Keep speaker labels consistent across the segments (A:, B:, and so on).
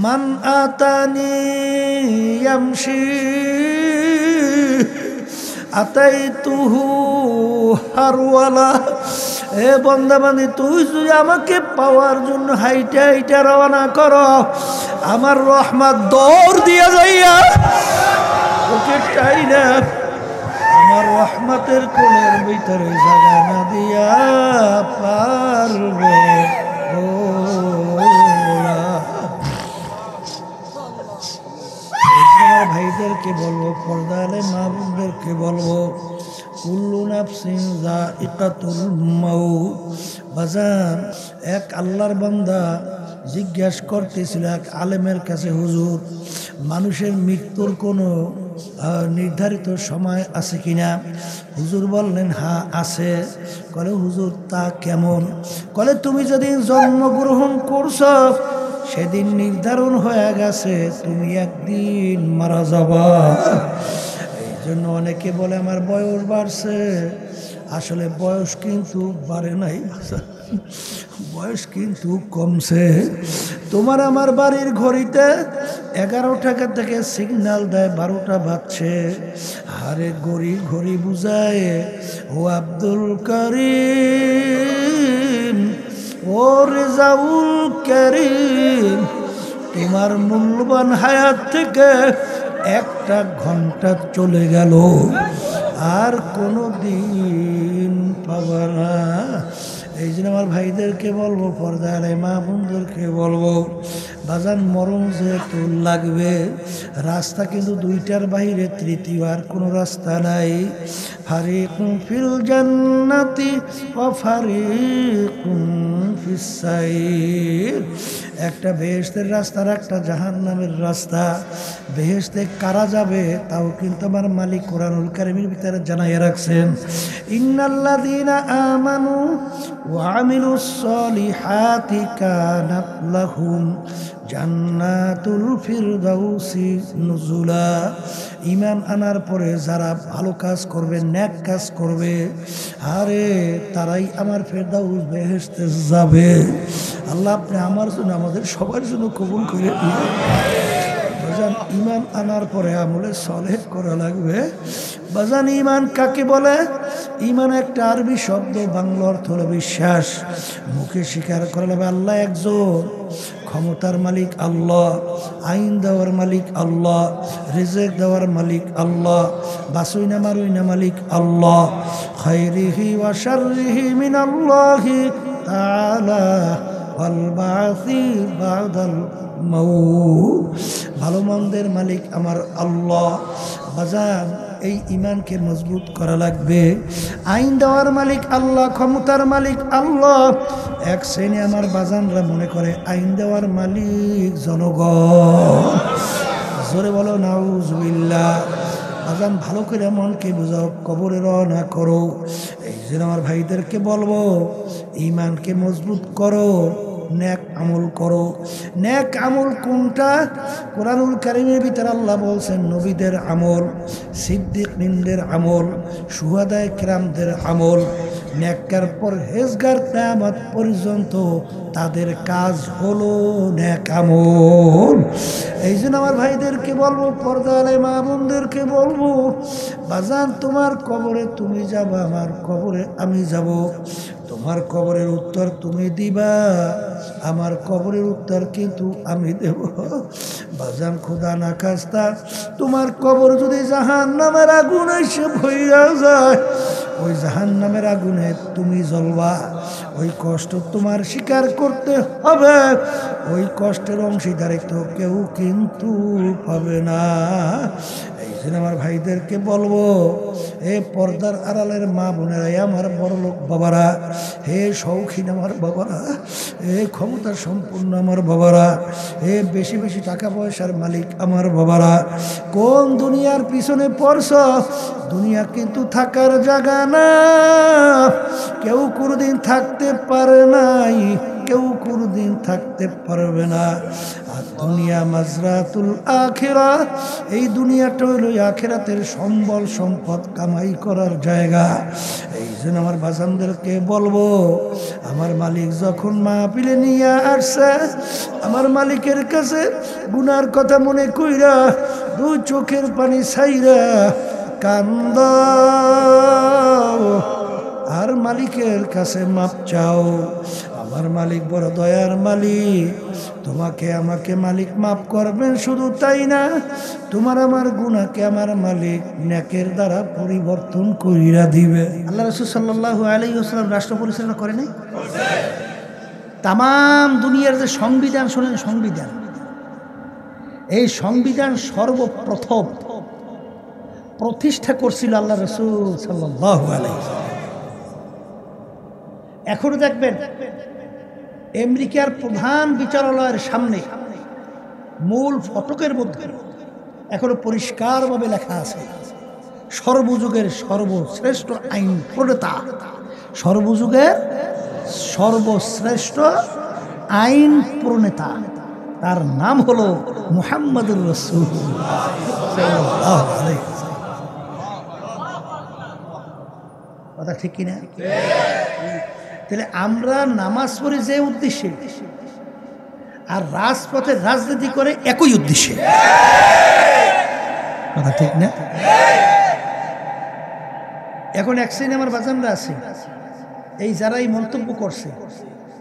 A: মান আতানি ইয়ামশি আতাইতুহু হারওয়ালা। এ বন্দাবান্দি, তুই যদি আমাকে পাওয়ার জন্য হাইটা হাইটা রওনা করো, আমার রহমত দৌড় দিয়া যাইয়া ওকে চাই না আমার রহমতের কোলের ভিতরে জায়গা না দিয়া পারবে ভাইদেরকে বলবো, পর্দালে মা বোনদেরকে বলবো, কুল্লু নাফসিন যায়িকাতুল মাউত। বাজান, এক আল্লাহর বান্দা জিজ্ঞাস করতেছিল এক আলেমের কাছে, হুজুর, মানুষের মৃত্যুর কোনো নির্ধারিত সময় আছে কিনা? হুজুর বললেন, হ্যাঁ আছে। কলে, হুজুর তা কেমন? কলে, তুমি যেদিন জন্মগ্রহণ করছো সেদিন নির্ধারণ হয়ে গেছে তুমি একদিন মারা যাবা। এই জন্য অনেকে বলে আমার বয়স বাড়ছে, আসলে বয়স কিন্তু বাড়ে নাই, বয়স কিন্তু কমছে। তোমার আমার বাড়ির ঘড়িতে 11টা থেকে সিগন্যাল দেয় 12টা বাজছে। আরে ঘড়ি ঘড়ি বুঝায় ও আব্দুল করিম, ও রেজাউল করিম, তোমার মূল্যবান হায়াত থেকে 1টা ঘন্টা চলে গেল, আর কোনো দিন পাবা না। এই জন্য আমার ভাইদেরকে বলবো, পর্দার মা বোনদেরকে বলবো, বাজান মরণ যেহেতু লাগবে, রাস্তা কিন্তু 2টার বাইরে তৃতীয় আর কোনো রাস্তা নাই। ফারিকুম ফিল জান্নাতি ওয়া ফারিকুম ফিস সাইর। একটা বেহেশতের রাস্তা আর একটা জাহান্নামের রাস্তা। বেহেশতে কারা যাবে তাও কিন্তু আমার মালিক কোরআনুল কারীমের ভিতরে জানাইয়া রাখছেন, ইন্নাল্লাযীনা আমানু ওয়া আমিলুস সলিহাতি কানাত লাহুম জান্নাতুল ফিরদাউসি নুজুলা। ঈমান আনার পরে যারা ভালো কাজ করবে, নেক কাজ করবে, আরে তারাই আমার ফেরদাউস বেহেশতে যাবে। আল্লাহ আপনি আমার জন্য, আমাদের সবার জন্য কবুল করে দিন। বাজান, ঈমান আনার পরে আমলে সলেহ করা লাগবে। বাজান, ঈমান কাকে বলে? ঈমান একটা আরবি শব্দ, বাংলা অর্থ হলো বিশ্বাস। মুখে স্বীকার করা লাগবে আল্লাহ একজন, ক্ষমতার মালিক আল্লাহ, আইন দেওয়ার মালিক আল্লাহ, রিজেক দেওয়ার মালিক আল্লাহ, বাসুইনা মারুইনা মালিক আল্লাহ, খাইরিহি ওয়া শাররিহি মিনাল্লাহি তাআলা ওয়াল বাসি বাদাল মাউত। ভালো মন্দের মালিক আমার আল্লাহ। বাজান, এই ঈমানকে মজবুত করা লাগবে। আইন দেওয়ার মালিক আল্লাহ, ক্ষমতার মালিক আল্লাহ। এক শ্রেণী আমার বাজানরা মনে করে আইন দেওয়ার মালিক জনগণ। জোরে বলো নাউজুবিল্লাহ। বাজান, ভালো করে মনকে বুঝাও, কবরে রওনা করো। এই জন্য আমার ভাইদেরকে বলবো, ঈমানকে মজবুত করো, নেক আমল করো। নেক আমল কোনটা? কোরআনুল কারীমের ভিতরে আল্লাহ বলছেন নবীদের আমল, সিদ্দিকদের আমল, শুহাদায়ে কিরামদের আমল, নেককার পরহেজগার কিয়ামত পর্যন্ত তাদের কাজ হলো নেক আমল। এই জন্য আমার ভাইদেরকে বলবো, পর্দালে মা বোনদেরকে বলবো, বাজান তোমার কবরে তুমি যাবা, আমার কবরে আমি যাব। তোমার কবরের উত্তর তুমি দিবা, আমার কবরের উত্তর কিন্তু আমি দেব। বাজান, খোদা না খাস্তা তোমার কবর যদি জাহান্নামের আগুনে এসে ভইরা যায়, ওই জাহান্নামের আগুনে তুমি জ্বলবা। ওই কষ্ট তোমার স্বীকার করতে হবে, ওই কষ্টের অংশীদারিত্ব কেউ কিন্তু হবে না। এই জন্য আমার ভাইদেরকে বলবো, হে পর্দার আড়ালের মা বোনেরা, আমার বড় লোক বাবারা, হে শৌখিন আমার বাবারা, হে ক্ষমতা সম্পূর্ণ আমার বাবারা, হে বেশি বেশি টাকা পয়সার মালিক আমার বাবারা, কোন দুনিয়ার পিছনে পড়ছ? দুনিয়া কিন্তু থাকার জায়গা না। কেউ কোনোদিন থাকতে পারে নাই, কেউ কোনোদিন থাকতে পারবে না। আর দুনিয়া মাজরাতুল আখিরা, এই দুনিয়াটা হলো আখিরাতের সম্বল সম্পদ কামাই করার জায়গা। এই এজন্য আমার বাজানদেরকে বলবো, আমার মালিক যখন মাহফিলে নিয়ে আসছে, আমার মালিকের কাছে গুনার কথা মনে কইরা দুই চোখের পানি ছাইরা কান্দ আর মালিকের কাছে মাপ চাও। আমার মালিক বড় দয়ার মালিক, তোমাকে আমাকে মালিক মাফ করবেন, শুধু তাই না তোমার আমার গুনাহকে আমার মালিক নেকের দ্বারা পরিবর্তন করিয়া দিবে। আল্লাহ রাসূল সাল্লাল্লাহু আলাইহি ওয়াসাল্লাম রাষ্ট্র পরিচালনা করে নাই? তাম দুনিয়ার যে সংবিধান শোনেন, সংবিধান, এই সংবিধান সর্বপ্রথম প্রতিষ্ঠা করছিল আল্লাহ রাসূল সাল্লাল্লাহু আলাইহি ওয়াসাল্লাম। এখনো দেখবেন আমেরিকার প্রধান বিচারালয়ের সামনে মূল ফটকের মধ্যে এখনো পরিষ্কারভাবে লেখা আছে, সর্বযুগের সর্বশ্রেষ্ঠ আইন প্রণেতা, সর্বযুগের সর্বশ্রেষ্ঠ আইন প্রণেতা, তার নাম হলো মুহাম্মদুর রাসূলুল্লাহ সাল্লাল্লাহু আলাইহি ওয়াসাল্লাম। কথা ঠিক কিনা? তাহলে আমরা নামাজ পড়ি যে উদ্দেশ্যে, আর রাজপথে রাজনীতি করে একই উদ্দেশ্যে। কথা ঠিক না? এখন এক শ্রেণী আমার বাজানরা আছে, এই যারা এই মন্তব্য করছে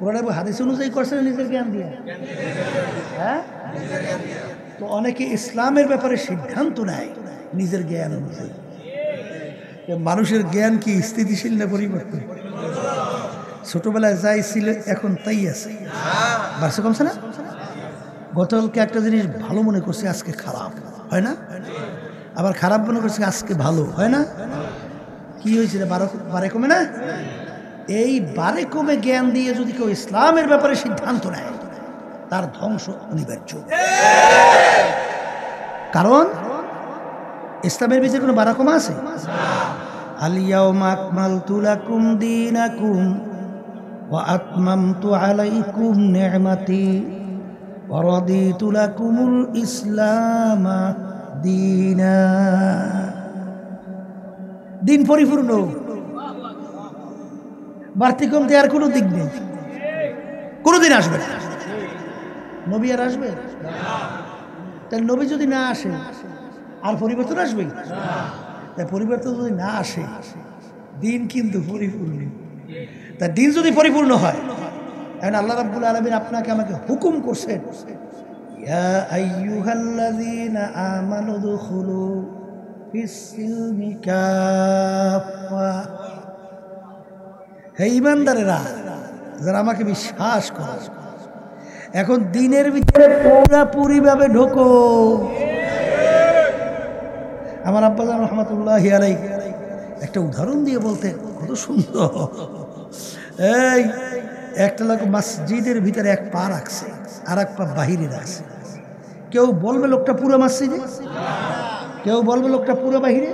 A: ওরা হাদিস অনুযায়ী করছে না নিজের জ্ঞান দিয়ে? হ্যাঁ, তো অনেকে ইসলামের ব্যাপারে সিদ্ধান্ত নেয় নিজের জ্ঞান অনুযায়ী। মানুষের জ্ঞান কি স্থিতিশীল না পরিবর্তন? ছোটবেলায় যাই ছিল এখন তাই আছে, বাড়ছে কমছে না? গতকালকে একটা জিনিস ভালো মনে করছে আজকে খারাপ হয় না, আবার খারাপ মনে করছে আজকে ভালো হয় না। কি হয়েছিল? বারে কমে না? এই বারে কমে জ্ঞান দিয়ে যদি কেউ ইসলামের ব্যাপারে সিদ্ধান্ত নেয়, তার ধ্বংস অনিবার্য। কারণ ইসলামের ভিতরে কোনো বারা কমা আছে? আল-ইয়াওমা আকমালতু লাকুম দীনাকুম ওয়া আতমামতু আলাইকুম নি'মাতি ওয়া রাদিতু লাকুমুল ইসলামা দীনা। দিন পরিপূর্ণ, বাড়তি কমতে আর কোনো দিক নেই, কোনোদিন আসবে না। নবী আর আসবে? তাই নবী যদি না আসে আর পরিবর্তন আসবে? তাই পরিবর্তন যদি না আসে, দিন কিন্তু পরিপূর্ণ। তা দিন যদি পরিপূর্ণ হয়, এখন আল্লাহ রাব্বুল আলামিন আপনাকে আমাকে হুকুম করছেন, ইয়া আইয়ুহাল্লাযীনা আমানু দুখুলু ফিস-সিলমি কাফা। হে ঈমানদারেরা, যারা আমাকে বিশ্বাস করো, এখন দিনের ভিতরে পুরোপুরিভাবে ঢোকো। আমার আব্বাজান রহমাতুল্লাহি আলাইহি একটা উদাহরণ দিয়ে বলতেন, কত সুন্দর। এই একটা লোক মসজিদের ভিতরে এক পা রাখছে আর এক পা বাহিরে রাখছে। কেউ বলবে লোকটা পুরো মসজিদে, কেউ বলবে লোকটা পুরো বাহিরে,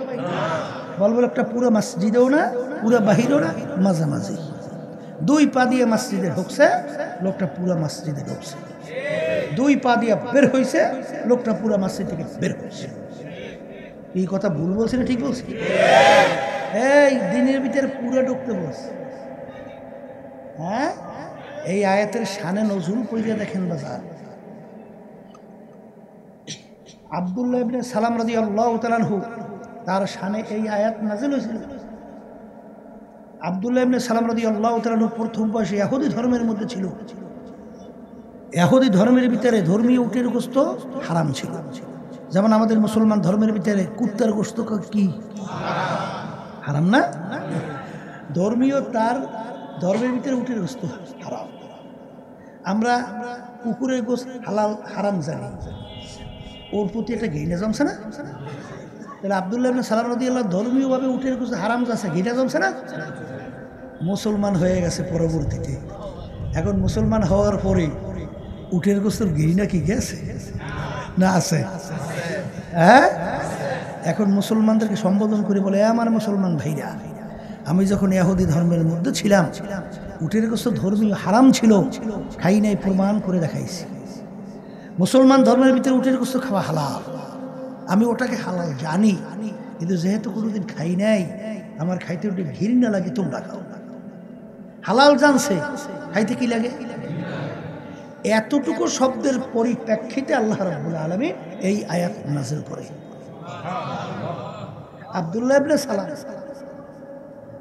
A: বলবে লোকটা পুরো মসজিদেও না পুরো বাহিরেও না, মাঝামাঝি। দুই পা দিয়ে মসজিদে ঢুকছে, লোকটা পুরো মসজিদে ঢুকছে। দুই পা দিয়ে বের হয়েছে, লোকটা পুরো মসজিদ থেকে বের হয়েছে। এই কথা ভুল বলছি না ঠিক বলছি? এই দিনের ভিতরে পুরো ঢুকতে বলছে। হ্যাঁ, এই আয়াতের শানে নজরুল পড়িয়া দেখেন বাজার। আব্দুল্লাহ ইবনে সালাম রাদিয়াল্লাহু তাআলা আনহু, তার শানে এই আয়াত নাযিল হয়েছিল। আব্দুল্লাহ ইবনে সালাম রাদিয়াল্লাহু তাআলা আনহু প্রথম বয়সে ইহুদি ধর্মের মধ্যে ছিল। ইহুদি ধর্মের ভিতরে ধর্মীয় উটের গোশত হারাম ছিল, যেমন আমাদের মুসলমান ধর্মের ভিতরে কুত্তার গোশত কি হারাম না? ধর্মীয় তার ধর্মের ভিতরে উটের গোশত হারাম। আমরা কুকুরের গোশত হালাল হারাম জানি, ওর প্রতি একটা ঘৃণা জমছে না? তাহলে আব্দুল্লাহ ইবনে সালাম রাদিয়াল্লাহু ধর্মীয়ভাবে উটের গোশত হারাম যাচ্ছে, ঘৃণা জমছে না? মুসলমান হয়ে গেছে পরবর্তীতে। এখন মুসলমান হওয়ার পরে উটের গোশতের ঘৃণা কি গেছে না আছে? হ্যাঁ, এখন মুসলমানদেরকে সম্বোধন করে বলে, আমার মুসলমান ভাইরা, আমি যখন ইহুদি ধর্মের মধ্যে ছিলাম, উটের গোশত ধর্মীয় হারাম ছিল, খাই নাই, প্রমাণ করে দেখাইছি। মুসলমান ধর্মের ভিতরে উটের গোশত খাওয়া হালাল, আমি ওটাকে হালাল জানি, কিন্তু যেহেতু কোনোদিন খাই নাই, আমার খাইতে উঠে ঘৃণা লাগে, তোমরা খাও। হালাল জানছে, খাইতে কি লাগে? এতটুকু শব্দের পরিপ্রেক্ষিতে আল্লাহ রাব্বুল আলামিন এই আয়াত নাযিল করে। আব্দুল্লাহ ইবনে সালাম,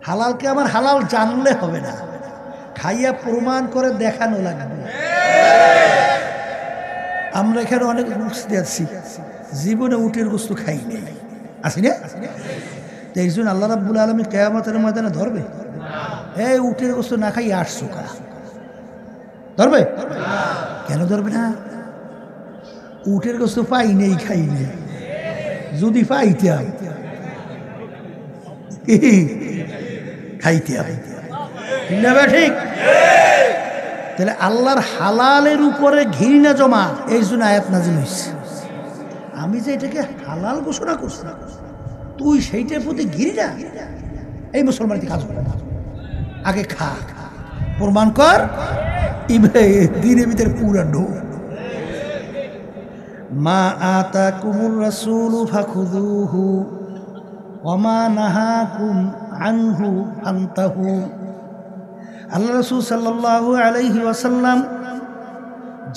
A: হালালকে আমার হালাল জানলে হবে না, খাইয়া প্রমাণ করে দেখানো লাগবে। আমরা এখানে অনেক বুঝতে আছি, জীবনে উটের গোশত খাই নাই, আসি না? তো এই জন্য আল্লাহ রাব্বুল আলামিন কিয়ামতের ময়দানে ধরবে, এই উটের গোশত না খাই আসছো কা, ধরবে? কেন ধরবে না? উটের গোশত পাই নেই, খাই নেই। যদি পাইতাম খাইতাম, ঠিক? তাহলে আল্লাহর হালালের উপরে ঘৃণা জমা, এই জন্য আয়াত নাযিল হয়েছে। আমি যে এটাকে হালাল ঘোষণা করছি, তুই সেইটার প্রতি ঘৃণা, এই মুসলমান কাজ করে না। আগে খা, প্রমাণ কর, দিনের ভিতরে পুরা ঢোক। মা আতাকুমুর রাসূলু ফাখুযুহু ওয়া মা নাহাকুম আনহু ফান্তাহু। আল্লাহ রাসূল সাল্লাল্লাহু আলাইহি ওয়াসাল্লাম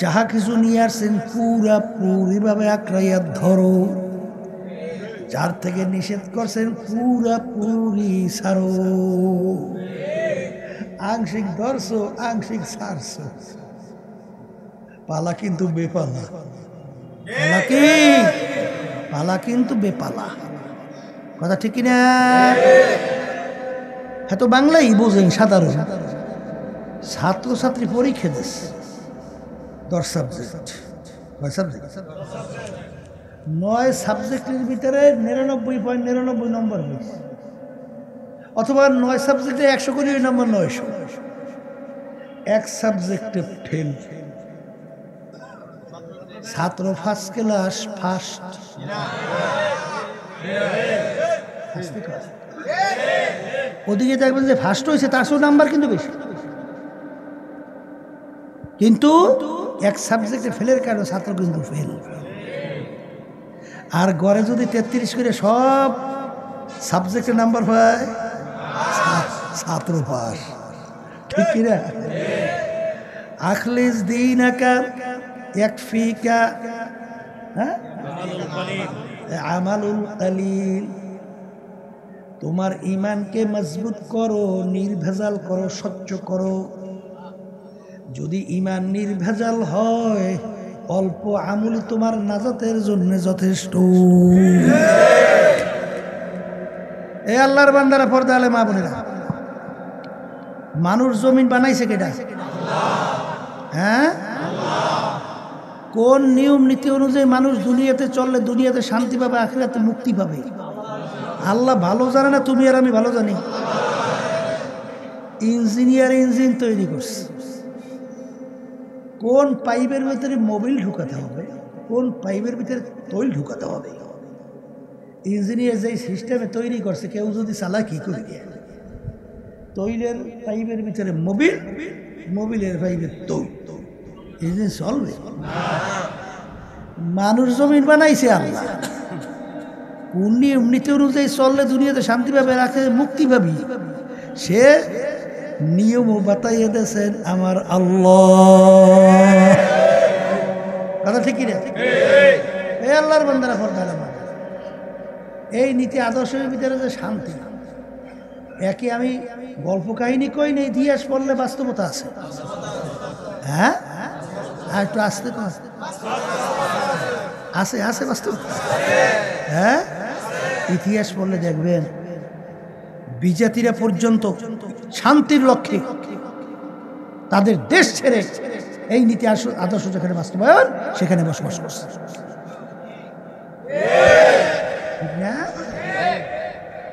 A: যাহা কিছু নিয়ে আসছেন পুরাপুরিভাবে আঁকড়াইয়া ধরো, যার থেকে নিষেধ করছেন পুরাপুরি ছাড়ো। আংশিক ধরছো, আংশিক ছাড়ছো, পালা কিন্তু বেপালা। পালা কিন্তু বেপালা, কথা ঠিক কিনা? হ্যাঁ, তো বাংলাই বোঝেন সাধারণ। ছাত্রছাত্রী পরীক্ষা দিচ্ছে 10 সাবজেক্ট, 9 সাবজেক্টের ভিতরে 99.99 নম্বর হয়েছে, অথবা 9 সাবজেক্টে 100 করে নম্বর 900, এক সাবজেক্টে ফেল। ছাত্র ফার্স্ট ক্লাস ফার্স্ট, ওদিকে দেখবেন যে ফার্স্ট হয়েছে তার সব নাম্বার কিন্তু বেশি, কিন্তু এক সাবজেক্টে ফেলের কারণে ছাত্র কিন্তু ফেল। আর গড়ে যদি 33 করে সব সাবজেক্টের নাম্বার পায়, ছাত্র পাস, ঠিক কিনা? আখলিস দীনাকা ইয়াকফিকা আমালুল কলিল। তোমার ঈমানকে মজবুত করো, নির্ভেজাল করো, স্বচ্ছ করো। যদি ঈমান নির্ভেজাল হয়, অল্প আমলই তোমার নাজাতের জন্য যথেষ্ট। এ আল্লাহর বান্দারা, পর্দা আলে মা বোনেরা, মানুষ জমিন বানাইছে কেডা? হ্যাঁ, কোন নিয়ম নীতি অনুযায়ী মানুষ দুনিয়াতে চললে দুনিয়াতে শান্তি পাবে, আখিরাতে মুক্তি পাবে? আল্লাহ ভালো জানে না, তুমি আর আমি ভালো জানি? ইঞ্জিনিয়ার ইঞ্জিন তৈরি করছে, কোন পাইপের ভিতরে মোবিল ঢুকাতে হবে, কোন পাইপের ভিতরে তৈল ঢুকাতে হবে। ইঞ্জিনিয়ার যেই সিস্টেমে তৈরি করছে, কেউ যদি চালাকি করে দেয়, তৈলের পাইপের ভিতরে মোবিল, মোবিলের পাইপের তৈল, ইঞ্জিন চলবে? মানুষ জমিন বানাইছে আল্লাহ, কোন নিয়ম নীতি অনুযায়ী চললে দুনিয়াতে শান্তি পাবে, রাখে মুক্তি পাবি, সে নিয়মও বাতাইয়ে দিয়েছেন আমার আল্লাহ। কথা ঠিক কিনা? এই আল্লাহর বান্দারা, পর্দা আলে মা, এই নীতি আদর্শের ভিতরে যে শান্তি, একে আমি গল্প কাহিনী কই নেই, ইতিহাস পড়লে বাস্তবতা আছে। হ্যাঁ, আর একটু আসতে তো আছে, আছে বাস্তবতা। হ্যাঁ, ইতিহাস পড়লে দেখবেন বিজাতিরা পর্যন্ত শান্তির লক্ষ্যে তাদের দেশ ছেড়ে এই নীতি আদর্শ যেখানে বাস্তবায়ন, সেখানে বসবাস করছে।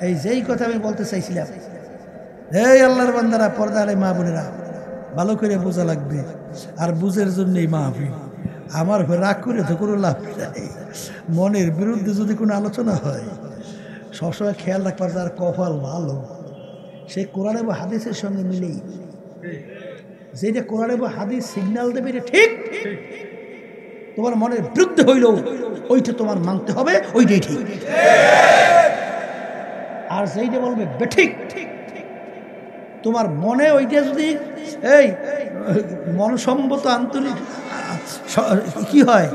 A: এই যেই কথা আমি বলতে চাইছিলাম, এই আল্লাহর বান্দারা, পর্দা আলে মা বোনেরা, ভালো করে বোঝা লাগবে। আর বুঝের জন্যই মাহফিল। আমার রাগ করে তো কোনো লাভ নেই। মনের বিরুদ্ধে যদি কোনো আলোচনা হয়, সবসময় খেয়াল রাখবার যার কপাল ভালো, সে কোরআন এবং হাদিসের সঙ্গে মিলেই, যেটা কোরআন এবং হাদিস সিগন্যাল দেবে এটা ঠিক, তোমার মনের বিরুদ্ধে হইল ওইটা তোমার মানতে হবে, ওইটাই ঠিক। আর সেইটা বলবে বেঠিক, তোমার মনে ওইটা যদি এই মনসম্মত আন্তরিক কি হয়,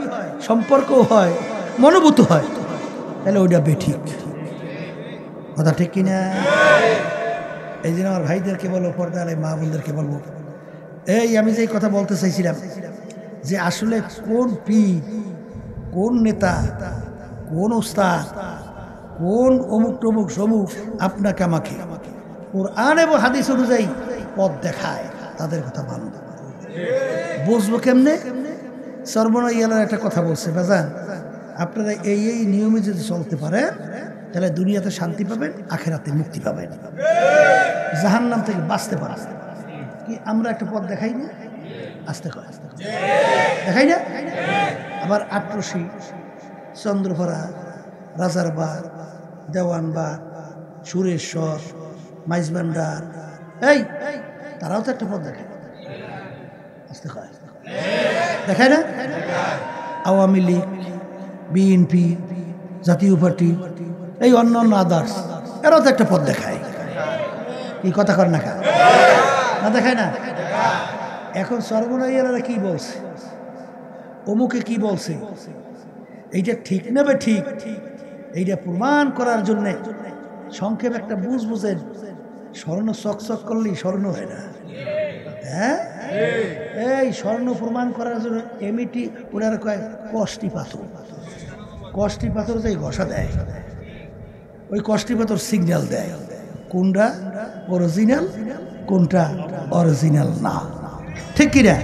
A: সম্পর্ক হয়, মনোভূত হয়, তাহলে ওইটা বেঠিক। কথা ঠিক কিনা? এই জন্য আমার ভাইদেরকে বলবো, পর্দালে মা বোনদেরকে বলবো, এই আমি যে কথা বলতে চাইছিলাম যে আসলে কোন পীর, কোন নেতা, কোন ওস্তাদ, কোন অমুক টমুক সমুক আপনাকে আমাকে কোরআন এবং হাদিস অনুযায়ী পথ দেখায়, তাদের কথা মানব। বুঝবো কেমনে? সর্বনয় ইয়ালার একটা কথা বলছে, বাজান আপনারা এই এই নিয়মে যদি চলতে পারে তাহলে দুনিয়াতে শান্তি পাবেন, আখেরাতে মুক্তি পাবেন, জাহান্নাম থেকে বাঁচতে পারবেন। কি আমরা একটা পথ দেখাই না? আস্তে করে দেখাই না? আবার আটরশি, চন্দ্রভরা, রাজারবাগ, দেওয়ানবাগ, সুরেশ্বর, মাইজবান্ডার, এই তারাও তো একটা পথ দেখায়, আস্তে করে দেখায় না? আওয়ামী লীগ, বিএনপি, জাতীয় পার্টি, এই অন্য অন্য আদার্স, এরাও তো একটা পথ দেখায়। এই কথা কর না না, দেখায় না? এখন সর্বনয়রা কি বলছে, অমুকে কি বলছে, এইটা ঠিক নেবে ঠিক, এইটা প্রমাণ করার জন্য সংক্ষেপ একটা বুঝেন, স্বর্ণ চকচক করলেই স্বর্ণ হয় না। হ্যাঁ, এই স্বর্ণ প্রমাণ করার জন্য এমিটি ওনারা কয় কষ্টি পাথর, কষ্টি পাথর যাই ঘষা দেয়, ওই কষ্টি পাথর সিগন্যাল দেয় কোনটা অরিজিনাল, কোনটা অরিজিনাল না। ঠিক কিনা?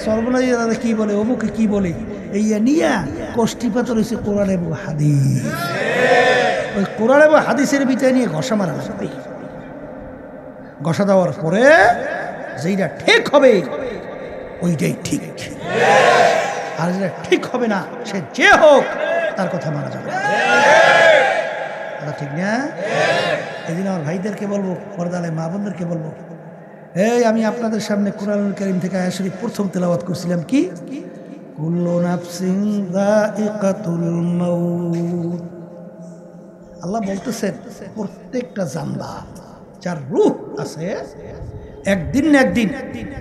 A: সর্বনাশীরা কি বলে, অমুকে কি বলে, এই নিয়া কষ্টি পাথর হচ্ছে কোরআন এবং হাদিস। ওই কোরআন এবং হাদিসের ভিতরে নিয়ে ঘষা মারা যাবে, ঘষা দেওয়ার পরে যেটা ঠিক হবে ওইটাই ঠিক, আর যেটা ঠিক হবে না সে যে হোক তার কথা মানা যাবে। ঠিক না? এই জন্য আমার ভাইদেরকে বলবো, পর্দালে মা বোনদেরকে বলবো, এই আমি আপনাদের সামনে কোরআনুল কারীম থেকে আয়াত শরীফ প্রথম তেলাওয়াত করছিলাম, কি কুল্লু নাফসিন যায়িকাতুল মাউত। আল্লাহ বলতেছেন প্রত্যেকটা জানবাত, যার রূহ আছে, একদিন না একদিন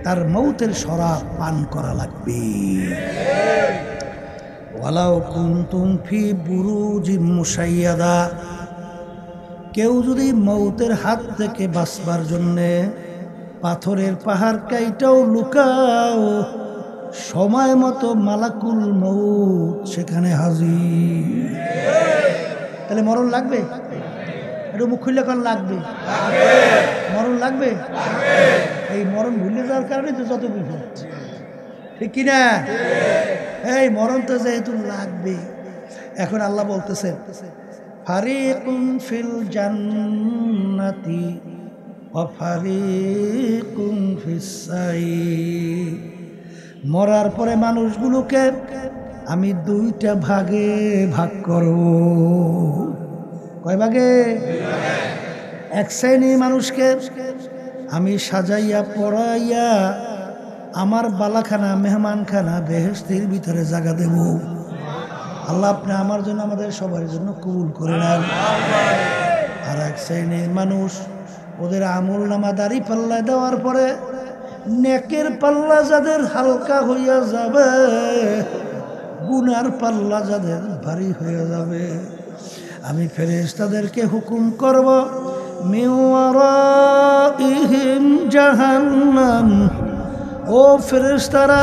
A: তার মৌতের শরাব পান করা লাগবে। ওয়ালাউ কুনতুম ফি বুরুজিম মুশাইয়াদা, কেউ যদি মৌতের হাত থেকে বাঁচবার জন্যে পাথরের পাহাড় কাইটাও লুকাও, সময় মতো মালাকুল মৌত সেখানে হাজির। তাহলে মরণ লাগবে? একটু মুখ খুললে কোন লাগবে? মরণ লাগবে। এই মরণ ভুলে যাওয়ার কারণে তো যত বিপদ, ঠিক কিনা? এই মরণ তো যেহেতু লাগবে, এখন আল্লাহ বলতেছেন ফারিকুন ফিল জান্নাতি ওয়া ফারিকুন ফিস সাঈর। মরার পরে মানুষগুলোকে আমি দুইটা ভাগে ভাগ করব। কয় ভাগে? এক শ্রেণীর মানুষকে আমি সাজাইয়া পড়াইয়া আমার বালাখানা, মেহমানখানা, বেহেশতের ভিতরে জায়গা দেব। আল্লাহ আপনি আমার জন্য, আমাদের সবার জন্য কবুল করে নেন। আর এক শ্রেণীর মানুষ, ওদের আমল নামা দাড়ি পাল্লা দেওয়ার পরে নেকের পাল্লা যাদের হালকা হইয়া যাবে, গুনার পাল্লা যাদের ভারী হয়ে যাবে, আমি ফেরেশতাদেরকে হুকুম করব মিন ওয়ারাইহিম জাহান্নাম। ও ফেরেশতারা,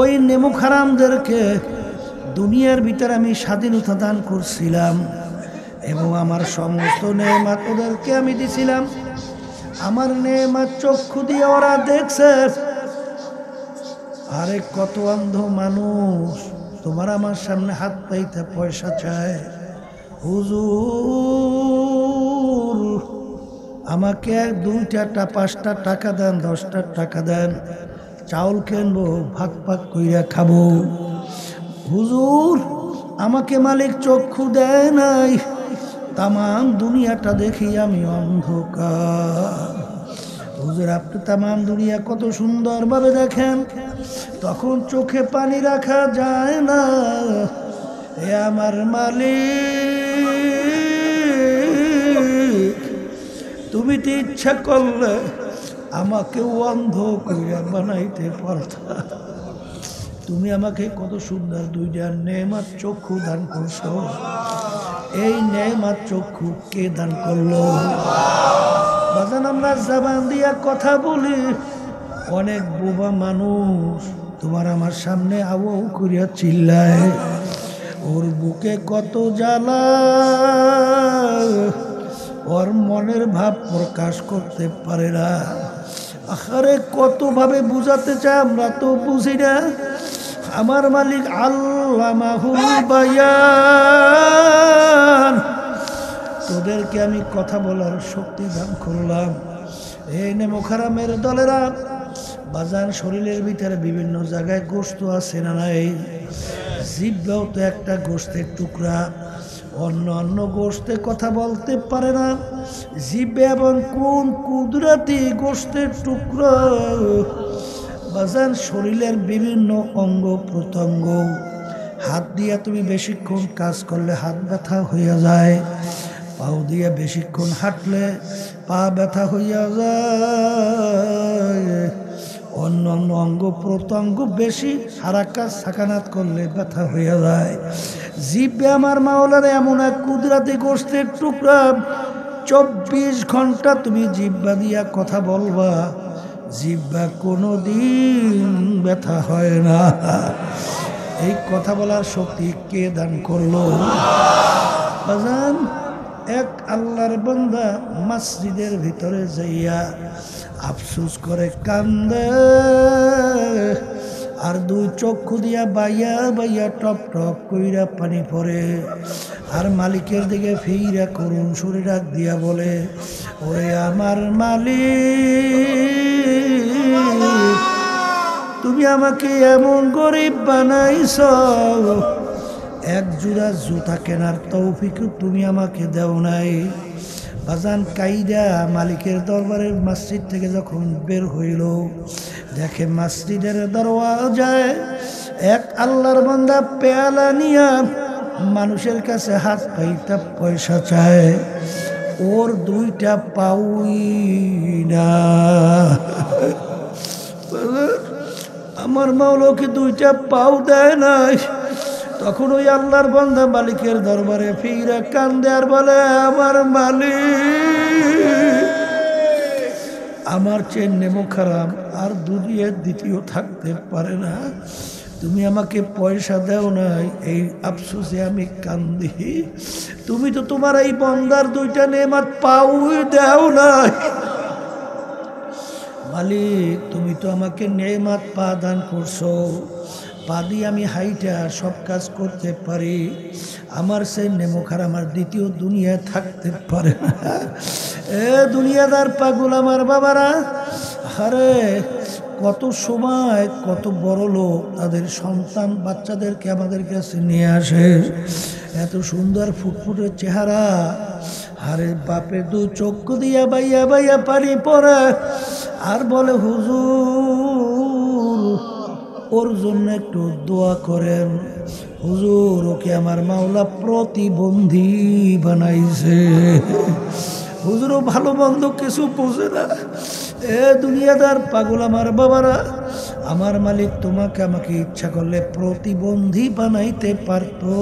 A: ওই নেমুক হারামদেরকে দুনিয়ার ভিতরে আমি স্বাধীনতা দান করছিলাম এবং আমার সমস্ত নেয়ামত ওদেরকে আমি দিছিলাম। আমার নেয়ামত চক্ষু দিয়ে ওরা দেখছে। আরে কত অন্ধ মানুষ তোমার আমার সামনে হাত পাইতে পয়সা চায়, হুজুর আমাকে 2টা 5টা টাকা দেন, 10টা টাকা দেন, চাউল কিনবো, ভাগ ভাগ কইরা খাবো। হুজুর আমাকে মালিক চক্ষু দেয় নাই, তামাম দুনিয়াটা দেখি আমি অন্ধকার। হুজুর আপনি তামাম দুনিয়া কত সুন্দরভাবে দেখেন, তখন চোখে পানি রাখা যায় না। এ আমার মালিক, তুমি তো ইচ্ছা করলে আমাকে অন্ধ কইরা বানাইতে পারতা। তুমি আমাকে কত সুন্দর দুইটা নেমাত চক্ষু দান করছো। এই নেমাত চক্ষু কে দান করলো? বাজান আমরা জবান দিয়া কথা বলি, অনেক বোবা মানুষ তোমার আমার সামনে আও করিয়া চিল্লায়, ওর বুকে কত জ্বালা, ওর মনের ভাব প্রকাশ করতে পারে না। আরে কত ভাবে বুঝাতে চায় আমরা তো বুঝি না। আমার মালিক আল্লামাহুল বায়ান, তোদেরকে আমি কথা বলার শক্তি দান করলাম। এই নেমোখারামের দলেরা বাজান, শরীরের ভিতরে বিভিন্ন জায়গায় গোশত আছে না নাই? জিহ্বাও তো একটা গোশতের টুকরা, অন্য অন্য গোশতে কথা বলতে পারে না। জিহ্বা এবং কোন কুদরতি গোশতের টুকরা বাজান, শরীরের বিভিন্ন অঙ্গ প্রত্যঙ্গ। হাত দিয়ে তুমি বেশিক্ষণ কাজ করলে হাত ব্যথা হইয়া যায়, পাও দিয়ে বেশিক্ষণ হাঁটলে পা ব্যথা হইয়া যায়, অন্য অন্য অঙ্গ প্রত্যঙ্গ বেশি হারাকাত সাকানাত করলে ব্যথা হইয়া যায়। জিহ্বা আমার মাওলার এমন এক কুদরতি গোশতের টুকরা, 24 ঘন্টা তুমি জিহ্বা দিয়া কথা বলবা, জিহ্বা কোনো দিন ব্যথা হয় না। এই কথা বলার শক্তি কে দান করলো? বাজান, এক আল্লাহর বান্দা মসজিদের ভিতরে যাইয়া আফসোস করে কান্দে, আর দুই চক্ষু দিয়া বাইয়া বাইয়া টপ টপ কইরা পানি পড়ে, আর মালিকের দিকে ফিরা করুন সুরে ডাক দিয়া বলে, ওরে আমার মালিক, তুমি আমাকে এমন গরিব বানাইছ, এক জোড়া জুতা কেনার তৌফিক তুমি আমাকে দেও নাই। বাজান কাইদা মালিকের দরবারের মসজিদ থেকে যখন বের হইল, দেখে মসজিদের দরওয়াজায় এক আল্লাহর বান্দা পেয়ালা নিয়া মানুষের কাছে হাত পাইতা পয়সা চায়, ওর দুইটা পাউই না। আমার মাওলাকে দুইটা পাও দেয় নাই। তখন ওই আল্লাহর বান্দা মালিকের দরবারে ফিরে কান্দে আর বলে, আমার মালিক, আমার চেয়ে নেমোখারাম আর দুনিয়ার দ্বিতীয় থাকতে পারে না, তুমি আমাকে পয়সা দেও নাই, এই আফসোসে আমি কান্দি। তুমি তো তোমার এই বন্দার দুইটা নেমাত পাউই দেও নাই। মালিক, তুমি তো আমাকে নেমাত পা দান করছো, পা দিয়ে আমি হাইটা সব কাজ করতে পারি, আমার সেই নেমোখার আমার দ্বিতীয় দুনিয়ায় থাকতে পারে না। এ দুনিয়াদার পাগল আমার বাবারা, আরে কত সময় কত বড় লোক তাদের সন্তান বাচ্চাদেরকে আমাদের কাছে নিয়ে আসে, এত সুন্দর ফুটফুটের চেহারা, আরে বাপে দু চক্ষু দিয়া বাইয়া বাইয়া পানি পড়ে, আর বলে হুজুর ওর জন্য একটু দোয়া করেন, হুজুর ওকে আমার মাওলা প্রতিবন্ধী বানাইছে। হুজুরও ভালো মন্দ কিছু বোঝে না। এ দুনিয়াদার পাগল আমার বাবারা, আমার মালিক তোমাকে আমাকে ইচ্ছা করলে প্রতিবন্ধী বানাইতে পারতো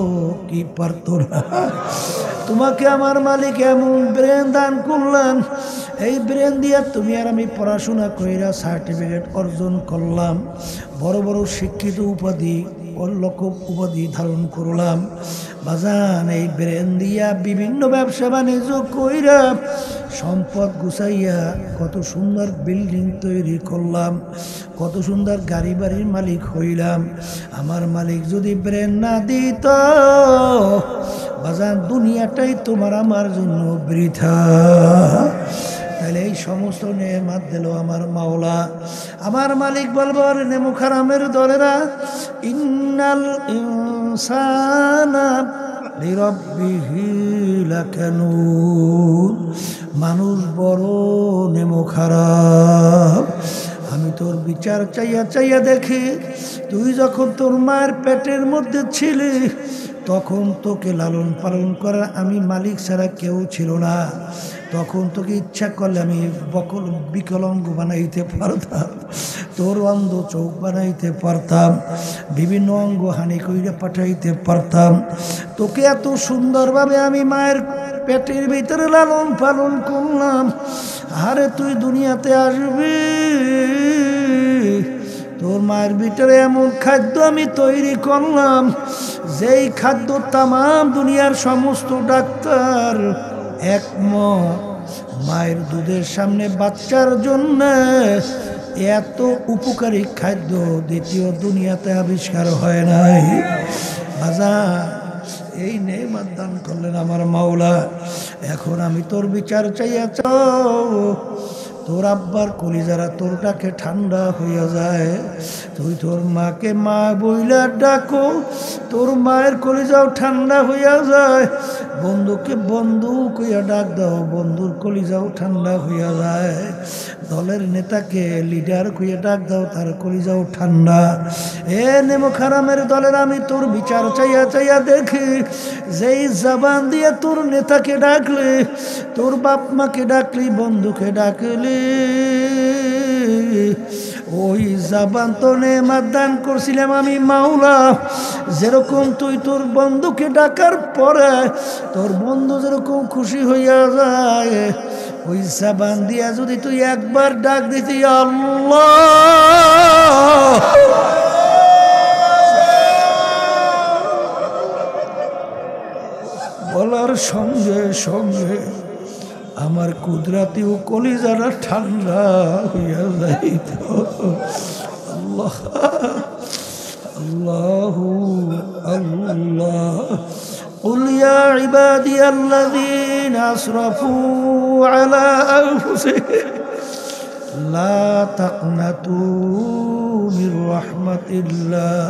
A: কি পারতো না? তোমাকে আমার মালিক এমন ব্রেন দান করলেন, এই ব্রেন দিয়ে তুমি আর আমি পড়াশোনা কইরা সার্টিফিকেট অর্জন করলাম, বড় বড় শিক্ষিত উপাধি লক্ষ উপাধি ধারণ করলাম। বাজান, এই ব্রেন দিয়া বিভিন্ন ব্যবসা বাণিজ্য কইরা সম্পদ গুছাইয়া কত সুন্দর বিল্ডিং তৈরি করলাম, কত সুন্দর গাড়ি বাড়ির মালিক হইলাম। আমার মালিক যদি ব্রেন না দিত, বাজান দুনিয়াটাই তোমার আমার জন্য বৃথা। তাহলে এই সমস্ত নেয়ামত দিল আমার মাওলা। আমার মালিক বলবো, নেমুখারামের দলেরা, ইন্নাল ইনসানা লিরাব্বিহি লাকানুন, মানুষ বড় নেমুখারাম। আমি তোর বিচার চাইয়া চাইয়া দেখি, তুই যখন তোর মায়ের পেটের মধ্যে ছিলি তখন তোকে লালন পালন করার আমি মালিক ছাড়া কেউ ছিল না। তখন তোকে ইচ্ছা করলে আমি বিকলাঙ্গ বানাইতে পারতাম, তোর অন্ধ চোখ বানাইতে পারতাম, বিভিন্ন অঙ্গ হানি কইরে পাঠাইতে পারতাম। তোকে এত সুন্দরভাবে আমি মায়ের পেটের ভিতরে লালন পালন করলাম, আরে তুই দুনিয়াতে আসবি, তোর মায়ের ভিতরে এমন খাদ্য আমি তৈরি করলাম, যেই খাদ্য তামাম দুনিয়ার সমস্ত ডাক্তার একমত মায়ের দুধের সামনে বাচ্চার জন্য এত উপকারী খাদ্য দ্বিতীয় দুনিয়াতে আবিষ্কার হয় নাই। বাজার এই নেয়ামত দান করলেন আমার মাওলা। এখন আমি তোর বিচার চাইয়াছ, তোর আব্বার কলিজারা তোর ডাকে ঠান্ডা হইয়া যায়, তুই তোর মাকে মা বইলা ডাকো, তোর মায়ের কলিজাও ঠান্ডা হইয়া যায়। বন্ধুকে বন্ধু কইয়া ডাক দাও, বন্ধুর কলিজাও ঠান্ডা হইয়া যায়। দলের নেতাকে লিডার কইয়া ডাক দাও, তার কলিজাও ঠান্ডা। এ নেমো খারামের দলের আমি তোর বিচার চাইয়া চাইয়া দেখি, যেই জবান দিয়ে তোর নেতাকে ডাকলি, তোর বাপ মাকে ডাকলি, বন্ধুকে ডাকলি, ওই জবান তো নেয়ামত দান করছিলাম আমি মাওলা। যেরকম তুই তোর বন্ধুকে ডাকার পরে তোর বন্ধু যেরকম খুশি হইয়া যায়, ওই জবান দিয়া যদি তুই একবার ডাক দিতি আল্লাহ, বলার সঙ্গে সঙ্গে আমার কুদরাতি ও কলিজারা ঠান্ডা হইয়া যাইত। আল্লাহ আল্লাহু আল্লাহ। قل يا عبادي الذين أسرفوا على أنفسهم لا تقنطوا من رحمة الله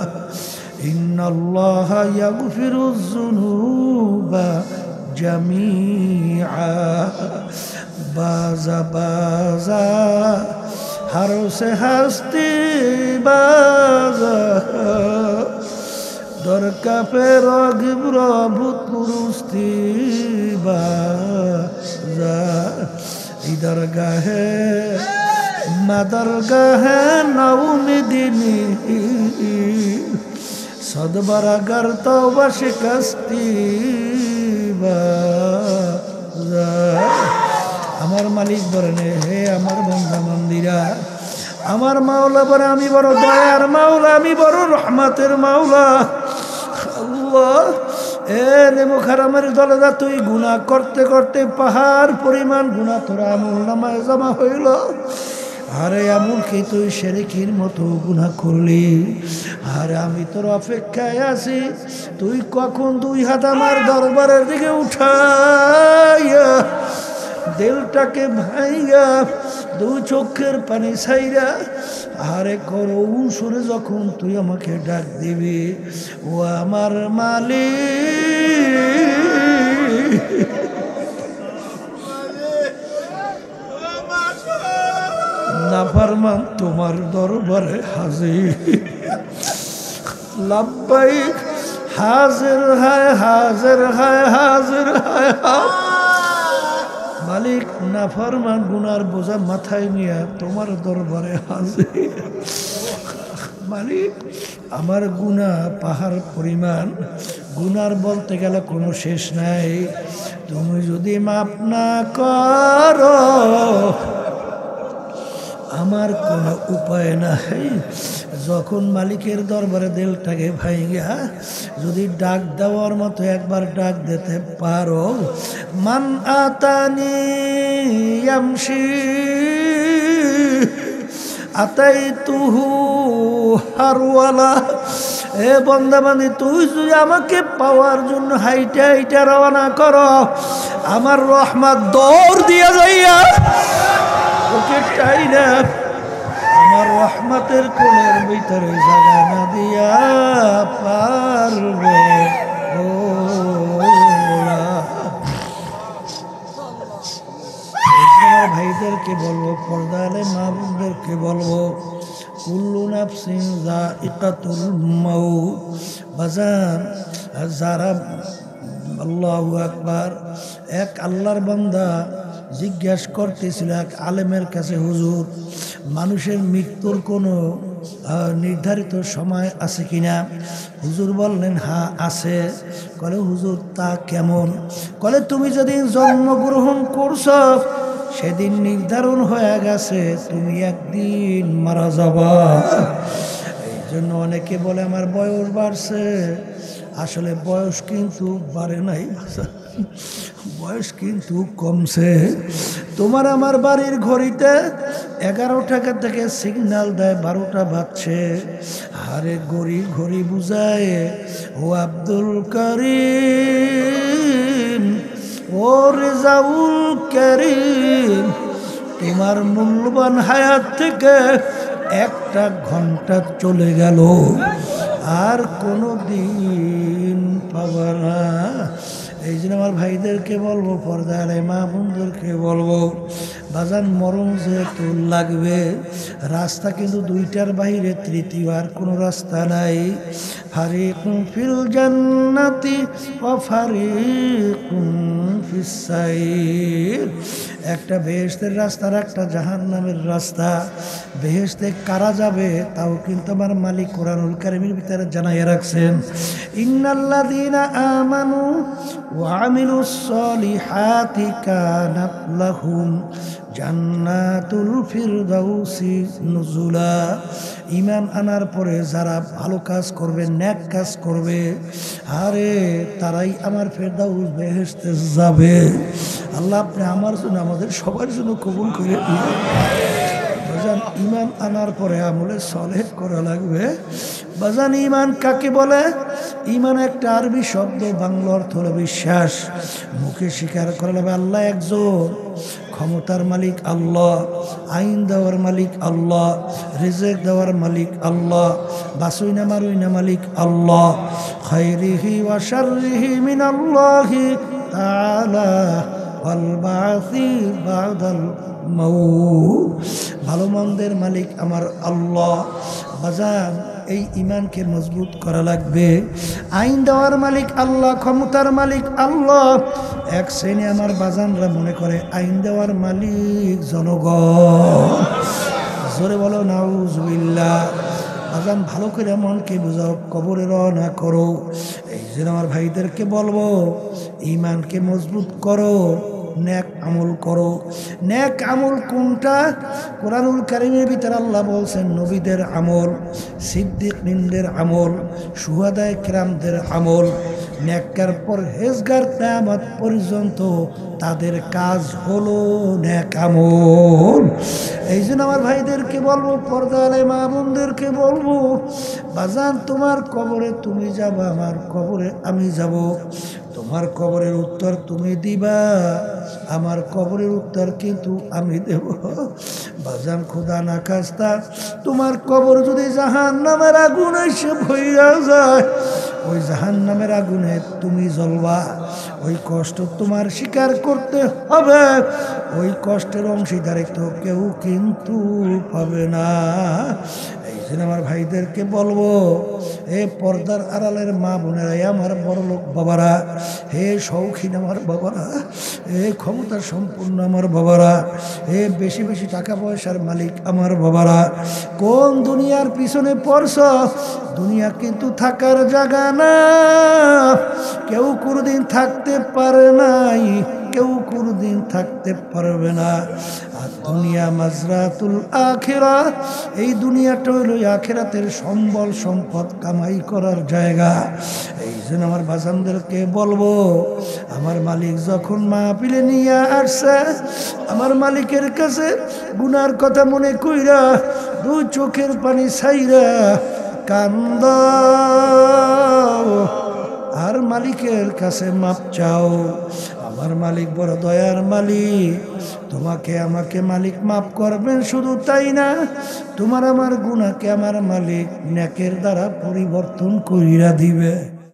A: إن الله يغفر الذنوب जमीआ। बाजा बाजा हर से हस्ती बाजा दर का फेरो गिब्रो भूत पुरुस्ती बाजा इधर गाहे मदर गाहे नौमिदिनी सदबरागर तौबा शिकस्ती। আমার মালিক বলেন, হে আমার বন্ধা মন্দিরা, আমার মাওলা বলে আমি বড় দয়ার মাওলা, আমি বড় রহমতের মাওলা। আল্লাহ এ নেমো খারামের দলে যা তুই গুনাহ করতে করতে পাহাড় পরিমাণ গুনাহ তোর আমল নামায় জমা হইল। আরে এমন কি তুই শিরকির মতো গুনাহ করলি, আর আমি তোর অপেক্ষায় আছি, তুই কখন দুই হাত আমার দরবারের দিকে উঠাইয়া দিলটাকে ভাইয়া দুই চোখের পানি ছাইরা আরে করুণ সুরে যখন তুই আমাকে ডাক দিবি, ও আমার মালিক নাফরমান তোমার দরবারে হাজির। লব্বাইক হাজির হায় হাজির হায় হাজির হায়। মালিক নাফরমান গুনার বোঝা মাথায় নিয়ে তোমার দরবারে হাজির। মালিক আমার গুনাহ পাহাড় পরিমাণ, গুনার বলতে গেলে কোনো শেষ নাই। তুমি যদি মাপ না করো আমার কোনো উপায় নাই। যখন মালিকের দরবারে দিলটাকে ভাইয়া যদি ডাক দেওয়ার মতো একবার ডাক দিতে পারো, মান আতানি ইয়ামশি আতাইতুহু হারওয়ালা। এ বন্দাবান্দি তুই যদি আমাকে পাওয়ার জন্য হাইটা হাইটা রওনা করো, আমার রহমত দৌড় দিয়া যাইয়া ওকে চাই না আমার রহমতের কোলের ভিতরে জায়গা না দিয়া পারবে। ভাইদেরকে বলবো, পর্দালে মা বোনদেরকে বলবো, কুল্লু নাফসিন যায়িকাতুল মাউত। বাজান যারা আল্লাহু আকবার, এক আল্লাহর বান্দা জিজ্ঞাসা করতেছিল এক আলেমের কাছে, হুজুর মানুষের মৃত্যুর কোনো নির্ধারিত সময় আছে কিনা? হুজুর বললেন হ্যাঁ আছে। কলে হুজুর তা কেমন? কলে তুমি যেদিন জন্মগ্রহণ করছো সেদিন নির্ধারণ হয়ে গেছে তুমি একদিন মারা যাবা। এই জন্য অনেকে বলে আমার বয়স বাড়ছে, আসলে বয়স কিন্তু বাড়ে নাই, বয়স কিন্তু কমছে। তোমার আমার বাড়ির ঘড়িতে 11 টাকা থেকে সিগন্যাল দেয় 12টা বাজছে। আরে ঘড়ি বুঝায় ও আব্দুল করিম, ও রেজাউল করিম, তোমার মূল্যবান হায়াত থেকে একটা ঘন্টা চলে গেল, আর কোনো দিন পাবা না। এই জন্য আমার ভাইদেরকে বলবো, পর্দার মা বোনদেরকে বলবো, বাজান মরণ যেহেতু লাগবে, রাস্তা কিন্তু দুইটার বাইরে তৃতীয় আর কোনো রাস্তা নাই। ফারিকুন ফিল জান্নাতি ওয়া ফারিকুন ফিস সাইর। একটা বেহেশতের রাস্তা আর একটা জাহান্নামের রাস্তা। বেহেশতে কারা যাবে তাও কিন্তু আমার মালিক কোরআনুল কারীমের ভিতরে জানাইয়া রাখছেন, ইন্নাল্লাযীনা আমানু ওয়া আমিলুস সলিহাতি কানাত লাহুম জান্নাতুল ফিরদাউসি নুজুলা। ঈমান আনার পরে যারা ভালো কাজ করবে, নেক কাজ করবে, আরে তারাই আমার ফেরদাউস বেহেশতে যাবে। আল্লাহ আপনি আমার জন্য আমাদের সবার জন্য কবুল করে দিন। বাজান ঈমান আনার পরে আমলে সলেহ করা লাগবে। বাজান ঈমান কাকে বলে? ঈমান একটা আরবি শব্দ, বাংলা অর্থ হলো বিশ্বাস। মুখে স্বীকার করা লাগবে আল্লাহ একজন, ক্ষমতার মালিক আল্লাহ, আইন দেওয়ার মালিক আল্লাহ, রিজেক দেওয়ার মালিক আল্লাহ, বাসুইনা মারুইনা মালিক আল্লাহ, খায়রিহি ওয়া শাররিহি মিনাল্লাহি তাআলা ওয়াল বাসি বাদাল মাউত। ভালো মন্দের মালিক আমার আল্লাহ। বাজান এই ঈমানকে মজবুত করা লাগবে। আইন দেওয়ার মালিক আল্লাহ, ক্ষমতার মালিক আল্লাহ। এক শ্রেণী আমার বাজানরা মনে করে আইন দেওয়ার মালিক জনগণ। জোরে বলো নাউজুবিল্লাহ। বাজান ভালো করে মনকে বুঝাও, কবরে রওনা করো। এই জন্য আমার ভাইদেরকে বলবো, ঈমানকে মজবুত করো, নেক আমল করো। নেক আমল কোনটা? কোরআনুল কারীমের ভিতরে আল্লাহ বলছেন নবীদের আমল, সিদ্দিকদের আমল, শুহাদায়ে কিরামদের আমল, নেককার পরহেজগার কিয়ামত পর্যন্ত তাদের কাজ হলো নেক আমল। এই জন্য আমার ভাইদেরকে বলবো, পর্দালে মা বোনদেরকে বলবো, বাজান তোমার কবরে তুমি যাবা, আমার কবরে আমি যাব। তোমার কবরের উত্তর তুমি দিবা, আমার কবরের উত্তর কিন্তু আমি দেব। বাজান খোদা না খাস্তা তোমার কবর যদি জাহান্নামের আগুনে এসে ভইরা যায়, ওই জাহান্নামের আগুনে তুমি জ্বলবা। ওই কষ্ট তোমার স্বীকার করতে হবে। ওই কষ্টের অংশীদারিত্ব কেউ কিন্তু পাবে না। এই জন্য আমার ভাইদেরকে বলবো, হে পর্দার আড়ালের মা বোনেরা, আমার বড়লোক বাবারা, হে শৌখিন আমার বাবারা, হে ক্ষমতা সম্পূর্ণ আমার বাবারা, হে বেশি বেশি টাকা পয়সার মালিক আমার বাবারা, কোন দুনিয়ার পিছনে পড়ছ? দুনিয়া কিন্তু থাকার জায়গা না। কেউ কোনোদিন থাকতে পারে নাই, কেউ কোনোদিন থাকতে পারবে না। আর দুনিয়া মাজরাতুল আখিরা, এই দুনিয়াটা হইল আখিরাতের সম্বল সম্পদ কামাই করার জায়গা। এই জন্য আমার বাজানদেরকে বলবো, আমার মালিক যখন মাহফিলে নিয়ে আসছে, আমার মালিকের কাছে গুনার কথা মনে কইরা দুই চোখের পানি ছাইরা কান্দ, আর মালিকের কাছে মাপ চাও। আমার মালিক বড় দয়ার মালিক, তোমাকে আমাকে মালিক মাফ করবেন। শুধু তাই না, তোমার আমার গুনাহকে আমার মালিক নেকের দ্বারা পরিবর্তন করিয়া দিবে।